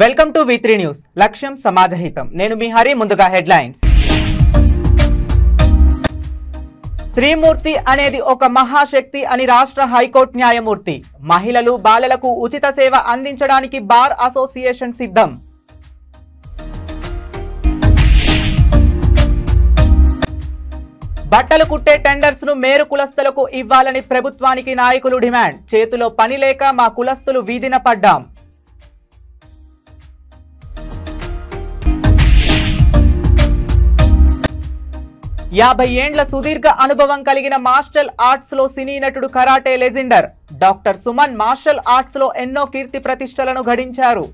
Welcome to V3 news. లక్ష్యం సమాజహితం. నేను మీ హరి. ముందుగా హెడ్లైన్స్. శ్రీమూర్తి అనేది ఒక మహాశక్తి అని రాష్ట్ర హైకోర్టు న్యాయమూర్తి. మహిళలు బాలలకు ఉచిత సేవ అందించడానికి బార్ అసోసియేషన్ సిద్ధం. బట్టలు కుట్టే టెండర్స్ ను మేరు కులస్తులకు ఇవ్వాలని ప్రభుత్వానికి నాయకులు డిమాండ్. చేతిలో పని లేక మా కులస్తులు వీధిన పడ్డాం. 50 ఏండ్ల సుదీర్ఘ అనుభవం కలిగిన మార్షల్ ఆర్ట్స్ లో సినీ నటుడు karate legend doctor Suman martial arts లో ఎన్నో కీర్తి ప్రతిష్టలను గడించారు.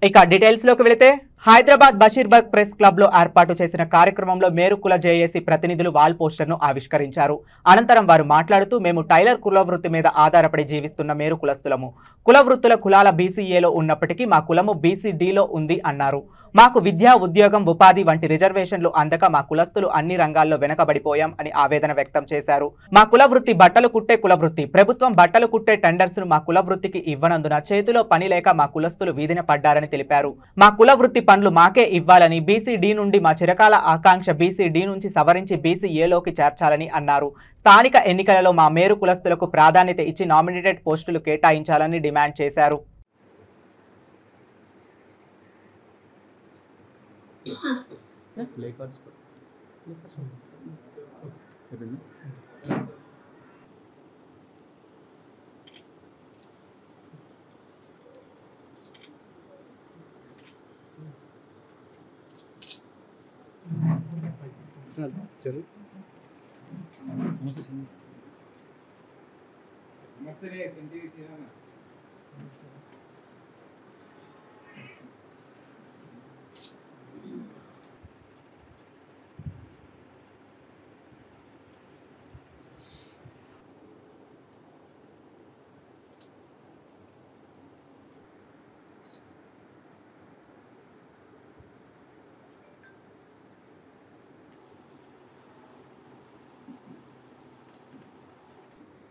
ఇక డీటెయిల్స్ లోకి వెళితే హైదరాబాద్ బషీర్బాగ్ ప్రెస్ క్లబ్ లో ఏర్పాటు చేసిన కార్యక్రమంలో మేరుకుల జేఏసీ ప్రతినిధులు వాల్ పోస్టర్ ను ఆవిష్కరించారు. అనంతరం వారు మాట్లాడుతూ, మేము టైలర్ కుల వృత్తి మీద ఆధారపడి జీవిస్తున్న మేరు కులస్తులము. కుల వృత్తుల కులాల బీసీఏలో ఉన్నప్పటికీ మా కులము బీసీడీలో ఉంది అన్నారు. మాకు విద్య, ఉద్యోగం, ఉపాధి వంటి రిజర్వేషన్లు అందక మా కులస్తులు అన్ని రంగాల్లో వెనకబడిపోయాం అని ఆవేదన వ్యక్తం చేశారు. మా కుల వృత్తి బట్టలు కుట్టే కుల వృత్తి. ప్రభుత్వం బట్టలు కుట్టే టెండర్స్ ను మా కుల వృత్తికి ఇవ్వనందున చేతిలో పని లేక మా కులస్తులు వీధిన పడ్డారని తెలిపారు. మా కుల వృత్తి పనులు మాకే ఇవ్వాలని, బీసీడీ నుండి మా చిరకాల ఆకాంక్ష బీసీడీ నుంచి సవరించి బీసీఏలోకి చేర్చాలని అన్నారు. స్థానిక ఎన్నికలలో మా మేరు కులస్తులకు ప్రాధాన్యత ఇచ్చి నామినేటెడ్ పోస్టులు కేటాయించాలని డిమాండ్ చేశారు.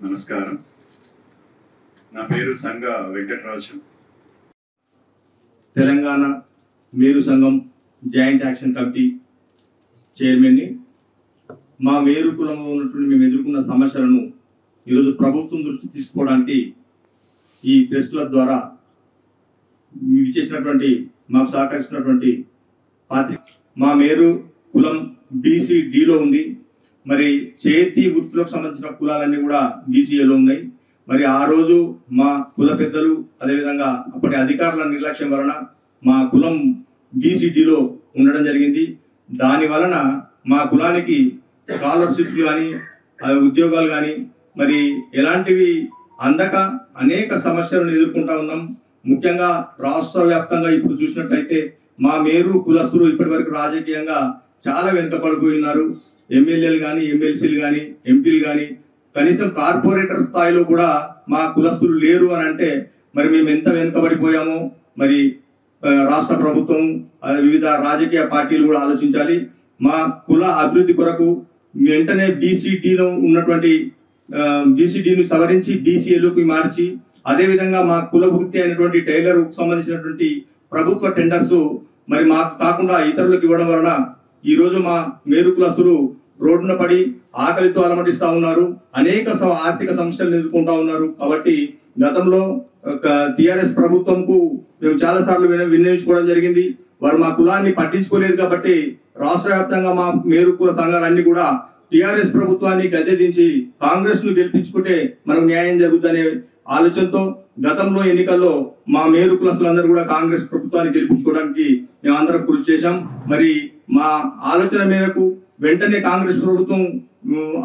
నమస్కారం. నా పేరు సంగ వెంకటరాజు. తెలంగాణ మేరు సంఘం జాయింట్ యాక్షన్ కమిటీ చైర్మన్ని. మా మేరు కులంలో ఉన్నటువంటి మేము ఎదుర్కొన్న సమస్యలను ఈరోజు ప్రభుత్వం దృష్టి తీసుకోవడానికి ఈ ప్రెస్ క్లబ్ ద్వారా ఇచ్చేసినటువంటి మాకు సహకరిస్తున్నటువంటి పాత్రిక. మా మేరు కులం బీసీడీలో ఉంది. మరి చేతి వృత్తులకు సంబంధించిన కులాలన్నీ కూడా బీసీఏలో ఉన్నాయి. మరి ఆ రోజు మా కుల పెద్దలు, అదేవిధంగా అప్పటి అధికారుల నిర్లక్ష్యం వలన మా కులం బీసీడీలో ఉండడం జరిగింది. దాని వలన మా కులానికి స్కాలర్షిప్లు కానీ, ఉద్యోగాలు కానీ మరి ఎలాంటివి అందక అనేక సమస్యలను ఎదుర్కొంటా ఉన్నాం. ముఖ్యంగా రాష్ట్ర వ్యాప్తంగా ఇప్పుడు చూసినట్లయితే మా మేరు కులస్తులు ఇప్పటి వరకు రాజకీయంగా చాలా వెనుకబడిపోయినారు. ఎమ్మెల్యేలు కానీ, ఎమ్మెల్సీలు కానీ, ఎంపీలు కానీ, కనీసం కార్పొరేటర్ స్థాయిలో కూడా మా కులస్తులు లేరు అని అంటే మరి మేము ఎంత వెనుకబడిపోయామో మరి రాష్ట్ర ప్రభుత్వం, వివిధ రాజకీయ పార్టీలు కూడా ఆలోచించాలి. మా కుల అభివృద్ధి కొరకు వెంటనే బీసీడీలో ఉన్నటువంటి బీసీడీని సవరించి బీసీఏలోకి మార్చి, అదేవిధంగా మా కుల వృత్తి అయినటువంటి టైలర్ సంబంధించినటువంటి ప్రభుత్వ టెండర్స్ మరి మాకు కాకుండా ఇతరులకు ఇవ్వడం వలన ఈరోజు మా మేరు కులస్తులు రోడ్డున పడి ఆకలితో అలమటిస్తూ ఉన్నారు. అనేక ఆర్థిక సమస్యలు ఎదుర్కొంటా ఉన్నారు. కాబట్టి గతంలో టిఆర్ఎస్ ప్రభుత్వంకు మేము చాలా సార్లు విన్నవించుకోవడం జరిగింది. వారు మా కులాన్ని పట్టించుకోలేదు. కాబట్టి రాష్ట్ర వ్యాప్తంగా మా మేరు కుల సంఘాలన్నీ కూడా టిఆర్ఎస్ ప్రభుత్వాన్ని గద్దెదించి కాంగ్రెస్ ను గెలిపించుకుంటే మనకు న్యాయం జరుగుతుందనే ఆలోచనతో గతంలో ఎన్నికల్లో మా మేరు కులస్తులందరూ కూడా కాంగ్రెస్ ప్రభుత్వాన్ని గెలిపించుకోవడానికి మేము అందరం కృషి చేశాం. మరి మా ఆలోచన మేరకు వెంటనే కాంగ్రెస్ ప్రభుత్వం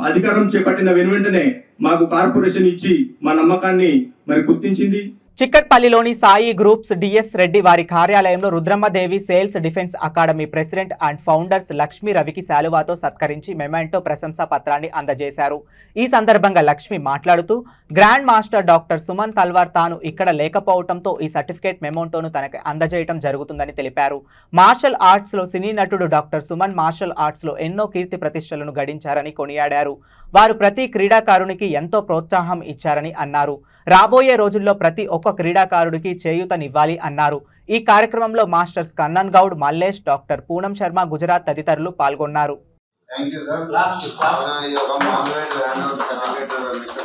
అధికారం చేపట్టిన వెంటనే మాకు కార్పొరేషన్ ఇచ్చి మా నమ్మకాన్ని మరి గుర్తించింది. చిక్కట్పల్లిలోని సాయి గ్రూప్స్ డిఎస్ రెడ్డి వారి కార్యాలయంలో Rudrammadevi sales defence academy president and founders Lakshmi రవికి శాలువాతో సత్కరించి మెమెంటో ప్రశంసా పత్రాన్ని అందజేశారు. ఈ సందర్భంగా లక్ష్మి మాట్లాడుతూ, గ్రాండ్ మాస్టర్ డాక్టర్ సుమన్ తల్వార్ తాను ఇక్కడ లేకపోవడంతో ఈ సర్టిఫికేట్ మెమెంటోను తనకు అందజేయడం జరుగుతుందని తెలిపారు. మార్షల్ ఆర్ట్స్ లో సినీ నటుడు డాక్టర్ సుమన్ మార్షల్ ఆర్ట్స్ లో ఎన్నో కీర్తి ప్రతిష్టలను గడించారని కొనియాడారు. వారు ప్రతి క్రీడాకారునికి ఎంతో ప్రోత్సాహం ఇచ్చారని అన్నారు. రాబోయే రోజుల్లో ప్రతి ఒక్క క్రీడాకారుడికి చేయూతనివ్వాలి అన్నారు. ఈ కార్యక్రమంలో మాస్టర్స్ కన్నన్ గౌడ్, మల్లేష్, డాక్టర్ పూనం శర్మ, గుజరాత్ తదితరులు పాల్గొన్నారు. Thank you, sir. You have come all the way to hand out the certificate to Mr.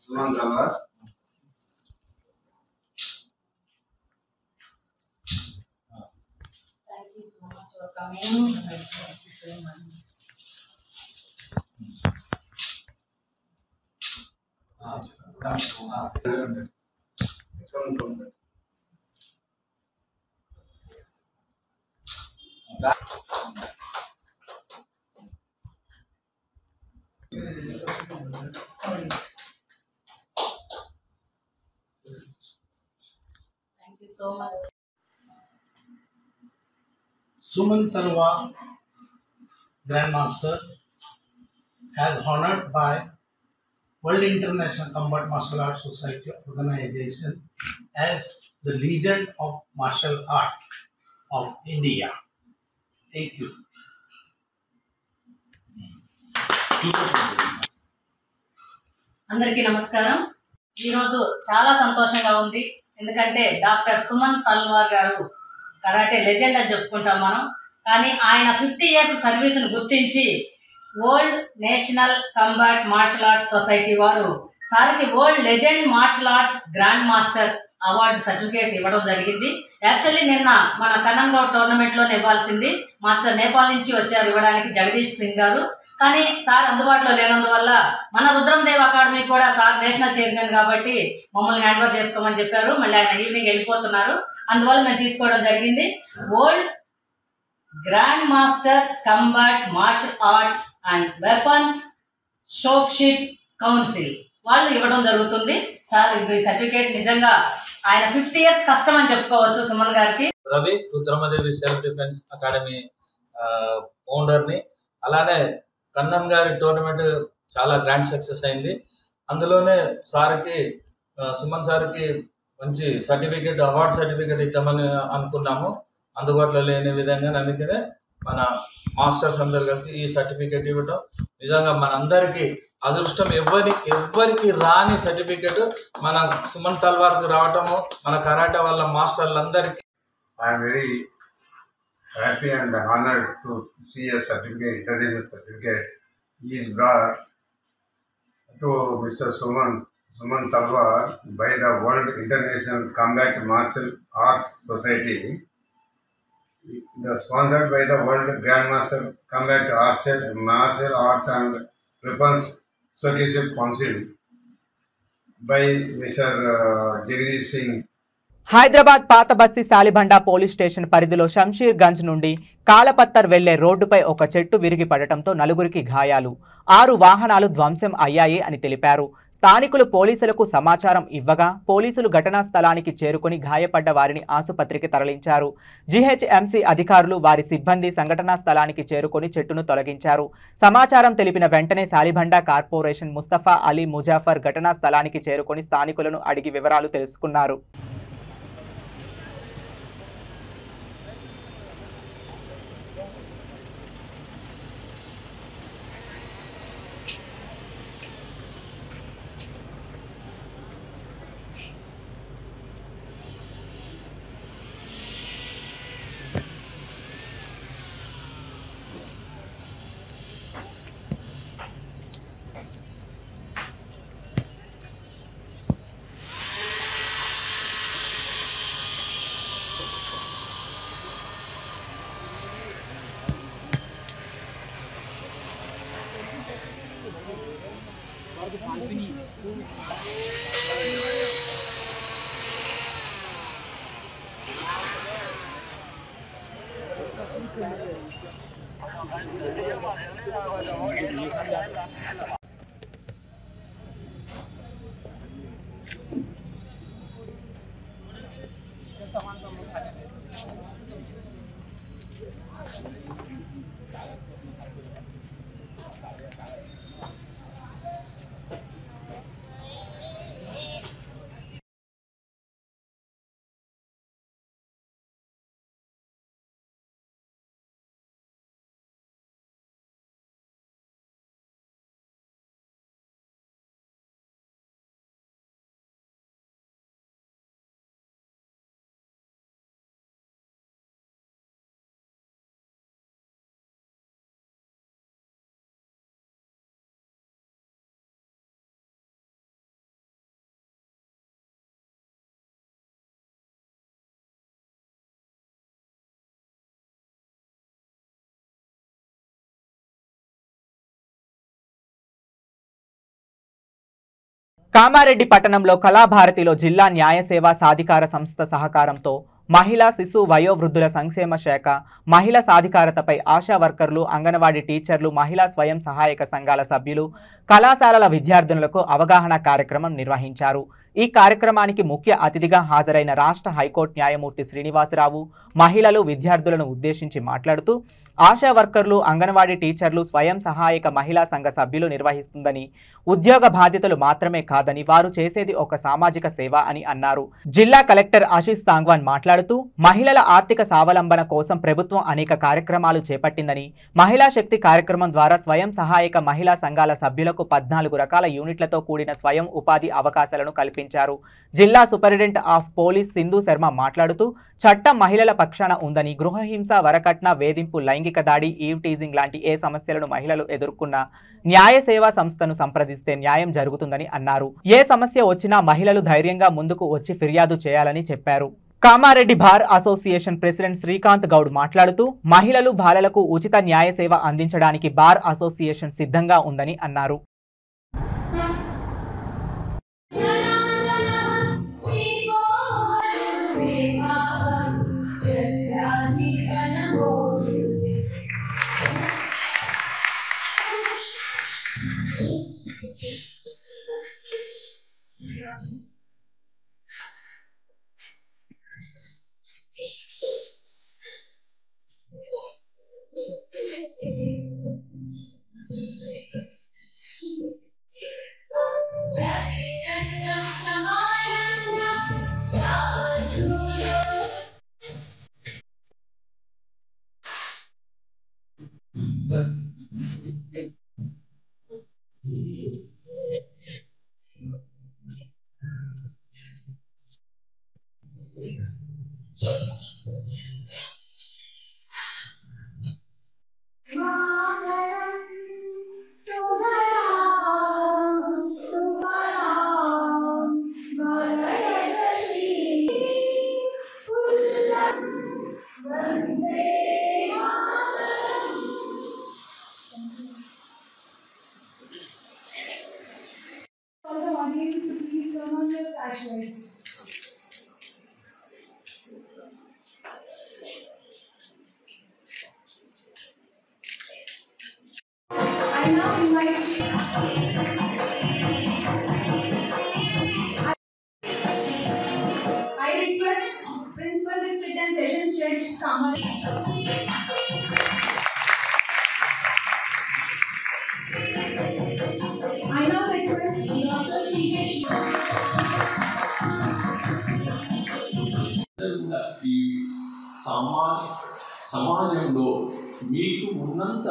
Suman Salwa. Thank you so much for coming. Thank you so much. Thank you so much. Suman Talwa, Grandmaster, has honored by World International Combat Martial Arts Society organization as the Legend of Martial Arts of India. Thank you. అందరికీ నమస్కారం. ఈరోజు చాలా సంతోషంగా ఉంది. ఎందుకంటే doctor Suman తల్వార్ గారు karate legend అని చెప్పుకుంటాం మనం. కానీ ఆయన 50 years సర్వీస్ను గుర్తించి world national combat martial arts society వారు సార్కి world legend martial arts grand master award certificate ఇవ్వడం జరిగింది. యాక్చువల్లీ నిన్న మన కన్నన్ గౌడ్ టోర్నమెంట్లోనే ఇవ్వాల్సింది. మాస్టర్ నేపాల్ నుంచి వచ్చారు ఇవ్వడానికి, జగదీష్ సింగ్ గారు. కానీ సార్ అందుబాటులో లేనందువల్ల మన రుద్రందేవ్ అకాడమీ కూడా సార్ నేషనల్ చైర్మన్ కాబట్టి మమ్మల్ని హ్యాండ్ ఓవర్ చేసుకోమని చెప్పారు. మళ్ళీ ఆయన ఈవినింగ్ వెళ్ళిపోతున్నారు. అందువల్ల మేము తీసుకోవడం జరిగింది. World grand master combat martial arts and weapons షోక్షిప్ కౌన్సిల్ వాళ్ళు ఇవ్వడం జరుగుతుంది. సార్ ఈ సర్టిఫికేట్ నిజంగా ఆయన 50 years కష్టం అని చెప్పుకోవచ్చు సుమన్ గారికి. Ravi Rudramadevi self defence academy owner ని. అలానే కన్నన్ గారి టోర్నమెంట్ చాలా గ్రాండ్ సక్సెస్ అయింది. అందులోనే సార్కి సుమన్ సార్కి మంచి సర్టిఫికేట్, అవార్డు సర్టిఫికేట్ ఇద్దామని అనుకున్నాము. అందుబాటులో లేని విధంగా అందుకనే మన మాస్టర్స్ అందరు కలిసి ఈ సర్టిఫికేట్ ఇవ్వటం నిజంగా మనందరికీ అదృష్టం. ఎవ్వరికి రాని సర్టిఫికేట్ మన సుమన్ తల్వార్కి రావటము, మన కరాటే వాళ్ళ మాస్టర్లందరికీ. I am very happy and honored to see a certificate, international certificate, is brought to Mr. Suman Talwar by the World International Combat Martial Arts Society. The sponsored by the World Grandmaster Combat Martial Arts and Weapons Showcase Council by Mr. Jagdish Singh. Hyderabad పాత బస్తీ సాలిబండ police station పరిధిలో షంషీర్ గంజ్ నుండి కాలపత్తర్ వెళ్లే రోడ్డుపై ఒక చెట్టు విరిగి పడటంతో 4గురికి గాయాలు, 6 వాహనాలు ధ్వంసం అయ్యాయి అని తెలిపారు. స్థానికులు పోలీసులకు సమాచారం ఇవ్వగా పోలీసులు ఘటనా స్థలానికి చేరుకుని గాయపడ్డ వారిని ఆసుపత్రికి తరలించారు. జీహెచ్ఎంసీ అధికారులు వారి సిబ్బంది సంఘటనా స్థలానికి చేరుకుని చెట్టును తొలగించారు. సమాచారం తెలిపిన వెంటనే సాలిబండ కార్పొరేషన్ ముస్తఫా అలీ ముజాఫర్ ఘటనా స్థలానికి చేరుకుని స్థానికులను అడిగి వివరాలు తెలుసుకున్నారు. కామారెడ్డి పట్టణంలో కళాభారతిలో జిల్లా న్యాయ సేవా సాధికార సంస్థ సహకారంతో మహిళా శిశు వయోవృద్ధుల సంక్షేమ శాఖ మహిళా సాధికారతపై ఆశా వర్కర్లు అంగన్వాడీ టీచర్లు మహిళా స్వయం సహాయక సంఘాల సభ్యులు కళాశాలల విద్యార్థినులకు అవగాహన కార్యక్రమం నిర్వహించారు। ఈ కార్యక్రమానికి ముఖ్య అతిథిగా హాజరైన రాష్ట్ర హైకోర్టు న్యాయమూర్తి శ్రీనివాసరావు మహిళలు విద్యార్థులను ఉద్దేశించి మాట్లాడుతూ ఆశా వర్కర్లు అంగన్వాడీ టీచర్లు స్వయం సహాయక మహిళా సంఘ సభ్యులు నిర్వహిస్తుందని ఉద్యోగ బాధ్యతలు మాత్రమే కాదని వారు చేసేది ఒక సామాజిక సేవ అని అన్నారు। జిల్లా కలెక్టర్ ఆశీష్ సాంగ్వాన్ మాట్లాడుతూ మహిళల ఆర్థిక స్వావలంబన కోసం ప్రభుత్వం అనేక కార్యక్రమాలు చేపట్టిందని మహిళా శక్తి కార్యక్రమం ద్వారా స్వయం సహాయక మహిళా సంఘాల సభ్యులకు 14 రకాల యూనిట్లతో కూడిన స్వయం ఉపాధి అవకాశాలను కల్పించారు। జిల్లా superintendent of police Sindhu Sharma మాట్లాడుతూ చట్టం మహిళల పక్షాన ఉందని గృహహింస వరకట్న వేధింపు లైంగిక దాడి ఈవ్ టీజింగ్ లాంటి ఏ సమస్యలను మహిళలు ఎదుర్కొన్నా న్యాయ సేవా సంస్థను సంప్రదిస్తే న్యాయం జరుగుతుందని అన్నారు। ఏ సమస్య వచ్చినా మహిళలు ధైర్యంగా ముందుకు వచ్చి ఫిర్యాదు చేయాలని చెప్పారు। Kamareddy bar association president Srikanth Goud మాట్లాడుతూ మహిళలు బాలలకు ఉచిత న్యాయ సేవ అందించడానికి బార్ అసోసియేషన్ సిద్ధంగా ఉందని అన్నారు। I now invite I request Principal District and Sessions Judge Kamal. I now request Dr. C.H. ఈ సమాజంలో మీకు ఉన్నంత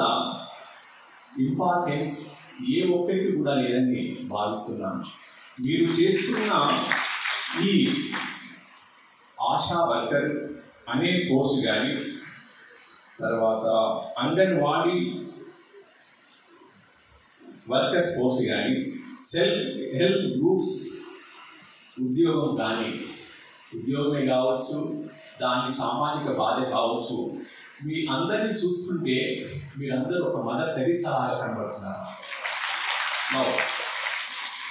ఇంపార్టెన్స్ ఏ ఒక్కరికి కూడా లేదని భావిస్తున్నాను। మీరు చేస్తున్న ఈ ఆశా వర్కర్ అనే పోస్ట్ కానీ తర్వాత అంగన్వాడీ వర్కర్స్ పోస్ట్ కానీ సెల్ఫ్ హెల్ప్ గ్రూప్స్ ఉద్యోగం కానీ ఉద్యోగమే కావచ్చు దాని సామాజిక బాధ్యత కావచ్చు మీ అందరినీ చూస్తుంటే మీరందరూ ఒక మదర్ తెరీసా కనబడుతున్నారు।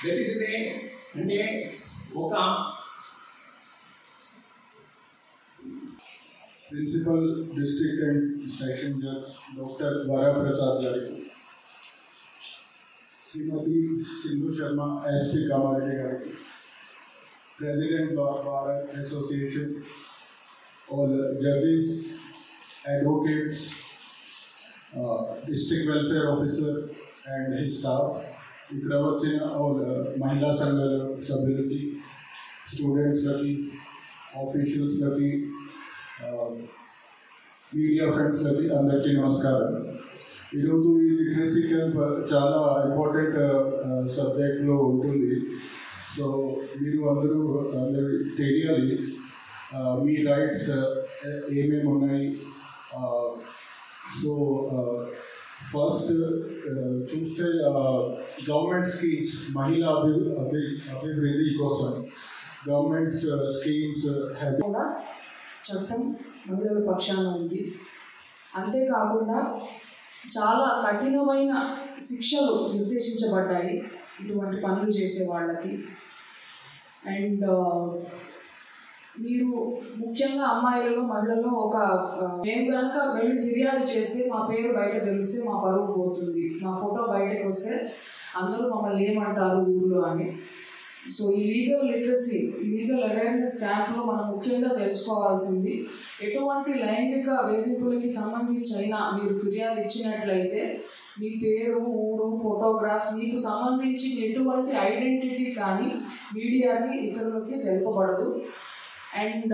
దట్ ఈస్ అంటే ఒక principal district and session judge doctor Vara Prasad గారికి, శ్రీమతి సింధు శర్మ ఎస్పీ కామారెడ్డి గారికి, president bar association, all judges, advocates, district welfare officer and his staff, ఇక్కడ వచ్చిన మహిళా సంఘాల సభ్యులకి, స్టూడెంట్స్లకి, ఆఫీషియల్స్లకి, మీడియా ఫ్రెండ్స్లకి అందరికీ నమస్కారం। ఈరోజు ఈ లిటరసీ క్యాంప్ చాలా ఇంపార్టెంట్ సబ్జెక్ట్లో ఉంటుంది। సో మీరు అందరూ తెలియాలి మీ రైట్స్ ఏమేమి ఉన్నాయి। సో ఫస్ట్ చూస్తే గవర్నమెంట్ స్కీమ్స్ మహిళా అభివృద్ధి కోసం గవర్నమెంట్ స్కీమ్స్ కూడా చట్టం మహిళల పక్షాన ఉంది। అంతేకాకుండా చాలా కఠినమైన శిక్షలు నిర్దేశించబడ్డాయి। ఇటువంటి పనులు చేసే వాళ్ళకి. అండ్ మీరు ముఖ్యంగా అమ్మాయిలలో మహిళల్లో మేము కనుక వెళ్ళి ఫిర్యాదు చేస్తే మా పేరు బయట తెలిస్తే మా పరువు పోతుంది, మా ఫోటో బయటకు వస్తే అందరూ మమ్మల్ని ఏమంటారు ఊళ్ళో అని. సో ఈ లీగల్ లిటరసీ, ఈ లీగల్ అవేర్నెస్ క్యాంప్లో మనం ముఖ్యంగా తెలుసుకోవాల్సింది, ఎటువంటి లైంగిక వేధింపులకి సంబంధించి అయినా మీరు ఫిర్యాదు ఇచ్చినట్లయితే మీ పేరు, ఊరు, ఫోటోగ్రాఫ్, మీకు సంబంధించి ఎటువంటి ఐడెంటిటీ కానీ మీడియాకి ఇతరులకి తెలుపబడదు. అండ్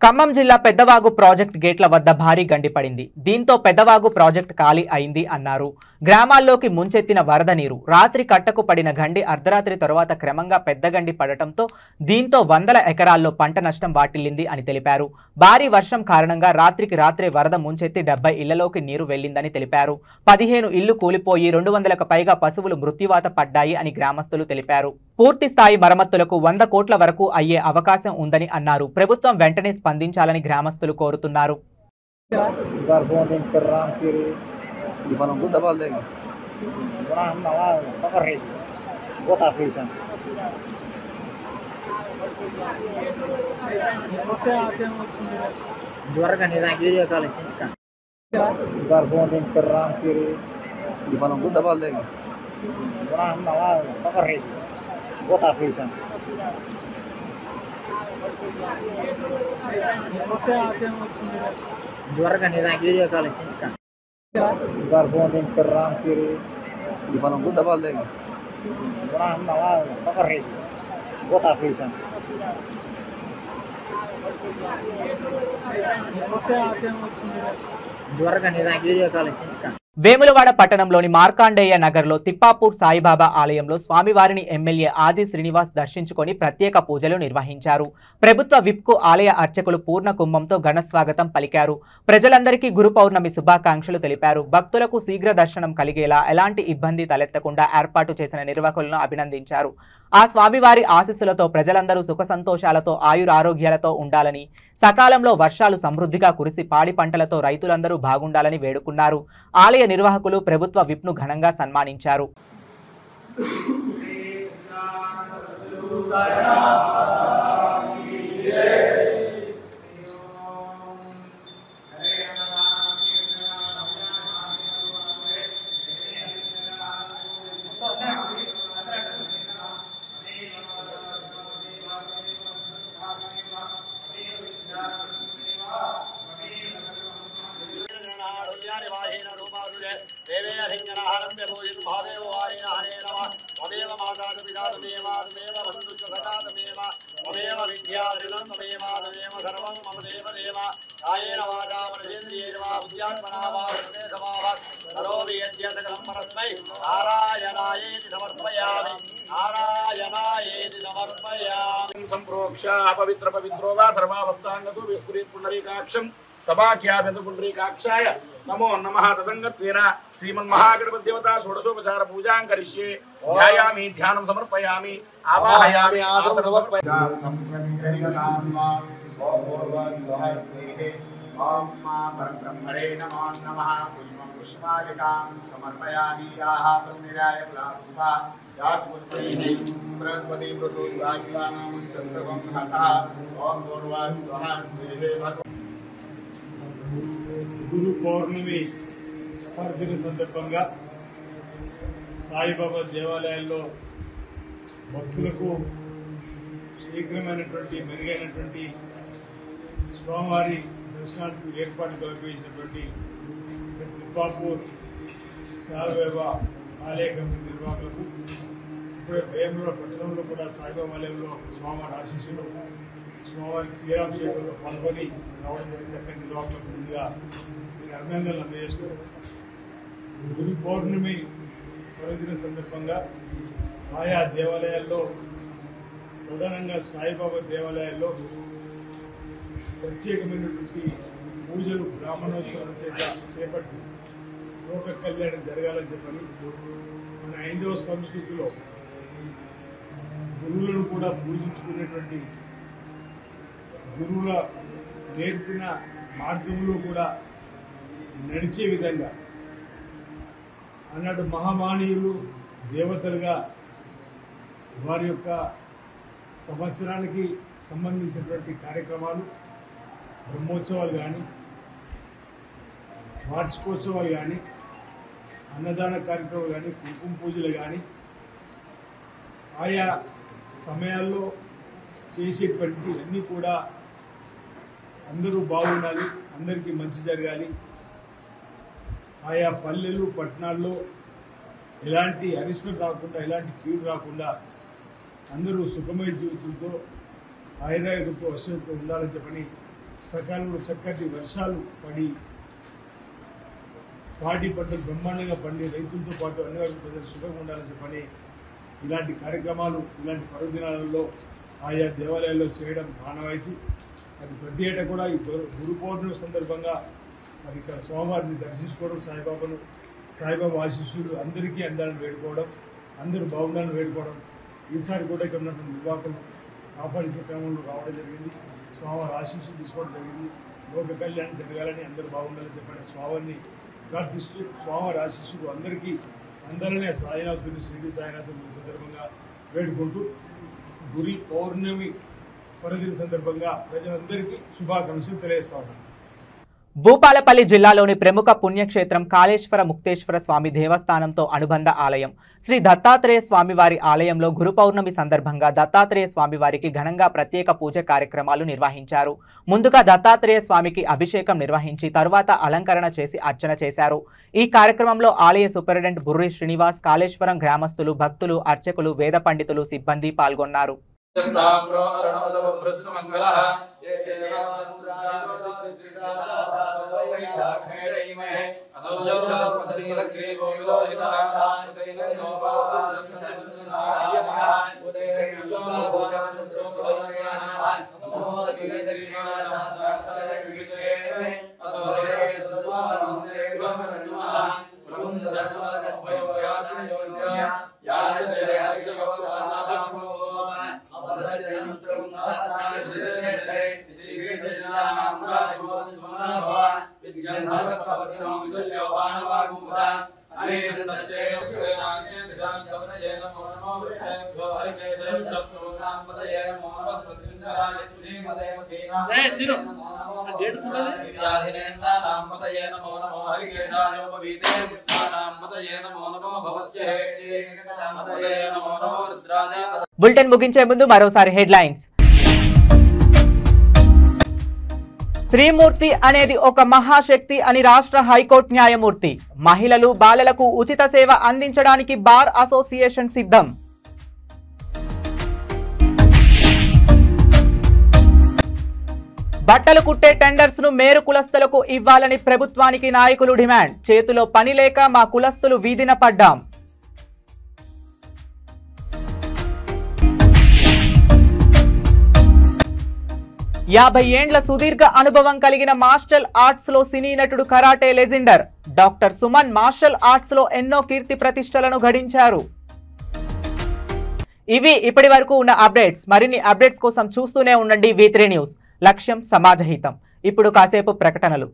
ఖమ్మం జిల్లా పెద్దవాగు ప్రాజెక్ట్ గేట్ల వద్ద భారీ గండి పడింది. దీంతో పెద్దవాగు ప్రాజెక్ట్ ఖాళీ అయింది అన్నారు. గ్రామాల్లోకి ముంచెత్తిన వరద నీరు, రాత్రి కట్టకు పడిన గండి అర్ధరాత్రి తరువాత క్రమంగా పెద్ద గండి పడటంతో దీంతో వందల ఎకరాల్లో పంట నష్టం వాటిల్లింది అని తెలిపారు. భారీ వర్షం కారణంగా రాత్రికి రాత్రే వరద ముంచెత్తి 70 ఇళ్లలోకి నీరు వెళ్లిందని తెలిపారు. 15 ఇళ్లు కూలిపోయి 200లకు పైగా పశువులు మృత్యువాత పడ్డాయి అని గ్రామస్తులు తెలిపారు. పూర్తి స్థాయి మరమ్మతులకు 100 కోట్ల వరకు అయ్యే అవకాశం ఉందని అన్నారు. ప్రభుత్వం వెంటనే స్పందించాలని గ్రామస్తులు కోరుతున్నారు. వేములవాడ పట్టణంలోని మార్కాండేయ నగర్లో తిప్పాపూర్ సాయిబాబా ఆలయంలో స్వామివారిని ఎమ్మెల్యే ఆది శ్రీనివాస్ దర్శించుకొని ప్రత్యేక పూజలు నిర్వహించారు. ప్రభుత్వ విప్కు ఆలయ అర్చకులు పూర్ణ కుంభంతో ఘన స్వాగతం పలికారు. ప్రజలందరికీ గురు పౌర్ణమి శుభాకాంక్షలు తెలిపారు. భక్తులకు శీఘ్ర దర్శనం కలిగేలా ఎలాంటి ఇబ్బంది తలెత్తకుండా ఏర్పాటు చేసిన నిర్వాహకులను అభినందించారు. ఆ స్వామివారి ఆశీస్సులతో ప్రజలందరూ సుఖ సంతోషాలతో ఆయురారోగ్యాలతో ఉండాలని, సకాలంలో వర్షాలు సమృద్ధిగా కురిసి పాడి పంటలతో రైతులందరూ బాగుండాలని వేడుకున్నారు. ఆలయ నిర్వాహకులు ప్రభుత్వ విప్ను ఘనంగా సన్మానించారు. पवित्र पवित्रो वा सर्वावस्थांगतो विस्फुरित पुंडरीकाक्षं सभाख्याभित पुंडरीकाक्षाय नमो नमः। तदंगत्वेन श्रीमन्महागणपति देवता षोडशोपचार पूजां करिष्ये। ध्यायामि, ध्यानं समर्पयामि, आवाहयामि, आदरं समर्पयामि। ओम परब्रह्मणे नमो नमः। पुष्पं पुष्पालिकां समर्पयामि। याः ब्रह्मनिराय प्लापुपा यात् पुष्पैः बृहस्पति प्रसोस्तास्तानां चन्द्रगं हतः। ओम पूर्वा स्वाहा स्नेहे గురు పౌర్ణమి పర్వదిన సందర్భంగా సాయిబాబా దేవాలయాల్లో భక్తులకు శీఘ్రమైనటువంటి మెరుగైనటువంటి స్వామివారి దర్శనానికి ఏర్పాటు కల్పించినటువంటి తిప్పాపూర్ సాయిబాబా ఆలయ కమిటీ నిర్వాహకులకు, ఇప్పుడే వేములవాడ పట్టణంలో కూడా సాయిబాబా ఆలయంలో స్వామివారి ఆశీస్సులు, స్వామివారి శ్రీరాభిషేకంలో పాల్గొని రావడం జరిగింది. అక్కడి నిర్వాహకులకు ముందుగా నేను అభినందనలు అందజేస్తూ, గురు పౌర్ణమి పర్వదిన సందర్భంగా ఆయా దేవాలయాల్లో, ప్రధానంగా సాయిబాబా దేవాలయాల్లో ప్రత్యేకమైనటువంటి పూజలు బ్రాహ్మణోత్సవం చేత చేపట్టి లోక కళ్యాణం జరగాలని చెప్పని మన హైందవ సంస్కృతిలో గురువులను కూడా పూజించుకునేటువంటి, గురువుల నేర్పిన మార్గంలో కూడా నడిచే విధంగా ఆనాడు మహామానీయులు దేవతలుగా వారి యొక్క సంవత్సరానికి సంబంధించినటువంటి కార్యక్రమాలు, బ్రహ్మోత్సవాలు కానీ, వార్షికోత్సవాలు కానీ, అన్నదాన కార్యక్రమాలు కానీ, కుంకుమ పూజలు కానీ, ఆయా సమయాల్లో చేసేటువంటి అన్నీ కూడా అందరూ బాగుండాలి, అందరికీ మంచి జరగాలి, ఆయా పల్లెలు పట్టణాల్లో ఎలాంటి అరిష్టం రాకుండా, ఎలాంటి కీడు రాకుండా అందరూ సుఖమయ జీవితంతో ఆయురాయులతో అశ్వతో ఉండాలని చెప్పని సకాలంలో చక్కటి వర్షాలు పడి పాడి పంటలు బ్రహ్మాండంగా పండి రైతులతో పాటు అన్ని వర్గాల ప్రజలు సుఖంగా ఉండాలని చెప్పని ఇలాంటి కార్యక్రమాలు, ఇలాంటి పర్వదినాలలో ఆయా దేవాలయాల్లో చేయడం ఆనవాయితీ. అది ప్రతి ఏటా కూడా ఈ గురు పౌర్ణమి సందర్భంగా మరి ఇక్కడ స్వామివారిని దర్శించుకోవడం, సాయిబాబా ఆశీస్సులు అందరికీ అందాలని వేడుకోవడం, అందరూ బాగుండాలని వేడుకోవడం. ఈసారి కూడా ఇక్కడ ఉన్నటువంటి నిర్వాహకులు కాపాడే క్రమంలో రావడం జరిగింది. స్వామివారి ఆశీస్సులు తీసుకోవడం జరిగింది. లోక కళ్యాణం జరగాలని, అందరూ బాగుండాలని చెప్పిన స్వామిని ప్రార్థిస్తూ స్వామివారి ఆశీస్సులు అందరికీ అందరినీ సాయినాథుని, శ్రీ సాయినాథుని సందర్భంగా వేడుకుంటూ గురి పౌర్ణమి పర్వదిన సందర్భంగా ప్రజలందరికీ శుభాకాంక్షలు తెలియజేస్తా ఉన్నాను. భూపాలపల్లి జిల్లాలోని ప్రముఖ పుణ్యక్షేత్రం కాళేశ్వర ముక్తేశ్వర స్వామి దేవస్థానంతో అనుబంధ ఆలయం శ్రీ దత్తాత్రేయ స్వామివారి ఆలయంలో గురు పౌర్ణమి సందర్భంగా దత్తాత్రేయ స్వామివారికి ఘనంగా ప్రత్యేక పూజ కార్యక్రమాలు నిర్వహించారు. ముందుగా దత్తాత్రేయ స్వామికి అభిషేకం నిర్వహించి తరువాత అలంకరణ చేసి అర్చన చేశారు. ఈ కార్యక్రమంలో ఆలయ సూపరింటెండెంట్ బుర్రి శ్రీనివాస్, కాళేశ్వరం గ్రామస్తులు, భక్తులు, అర్చకులు, వేద పండితులు, సిబ్బంది పాల్గొన్నారు. బులెటిన్ ముగించే ముందు మరోసారి హెడ్లైన్స్. శ్రీమూర్తి అనేది ఒక మహాశక్తి అని రాష్ట్ర హైకోర్టు న్యాయమూర్తి. మహిళలు, బాలలకు ఉచిత సేవ అందించడానికి బార్ అసోసియేషన్ సిద్ధం. బట్టలు కుట్టే టెండర్స్ ను మేరు కులస్తులకు ఇవ్వాలని ప్రభుత్వానికి నాయకులు డిమాండ్. చేతిలో పని లేక మా కులస్తులు వీధిన పడ్డాం. యాభై ఏండ్ల సుదీర్ఘ అనుభవం కలిగిన మార్షల్ ఆర్ట్స్ లో సినీ నటుడు, karate legend doctor Suman martial arts లో ఎన్నో కీర్తి ప్రతిష్టలను గడించారు. ఇవి ఇప్పటి వరకు ఉన్న అప్డేట్స్. మరిన్ని అప్డేట్స్ కోసం చూస్తూనే ఉండండి V3 న్యూస్. లక్ష్యం సమాజహితం. ఇప్పుడు కాసేపు ప్రకటనలు.